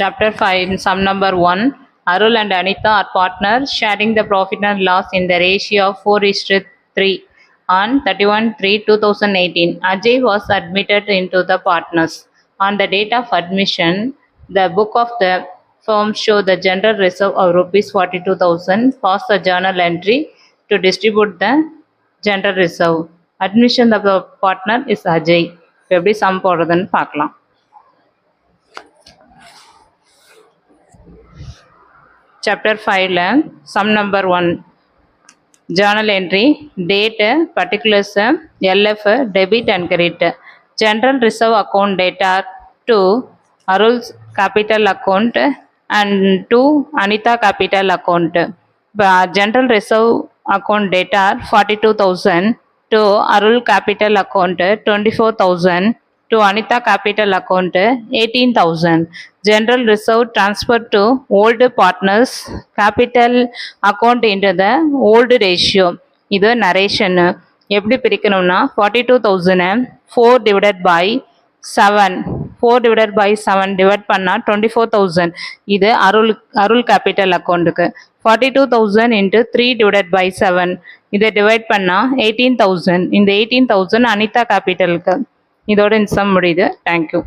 Chapter 5, sum number 1. Arul and Anita are partners sharing the profit and loss in the ratio of 4:3 on 31/3/2018. Ajay was admitted into the partners. On the date of admission, the book of the firm showed the general reserve of rupees 42,000. Pass the journal entry to distribute the general reserve. Admission of the partner is Ajay. எப்படி some போடுறதுன்னு பார்க்கலாம். Chapter 5 sum number 1. Journal entry, date, particulars, LF, debit and credit. General reserve account data to Arul's capital account and to Anita capital account. General reserve account data 42,000 to Arul capital account 24,000 to Anita capital account 18,000. General reserve transferred to old partners capital account into the old ratio. இது narration. எப்படி பிரிக்கணும்னா 42,000 4 divided by 7 divide பண்ணால் 24,000. இது அருள் capital அக்கௌண்ட்டுக்கு. 42,000 into 3 divided by 7 இதை divide பண்ணால் 18,000. இந்த 18,000 அனிதா கேபிட்டலுக்கு. இதோட இந்த சம் முடியுது. தேங்க்யூ.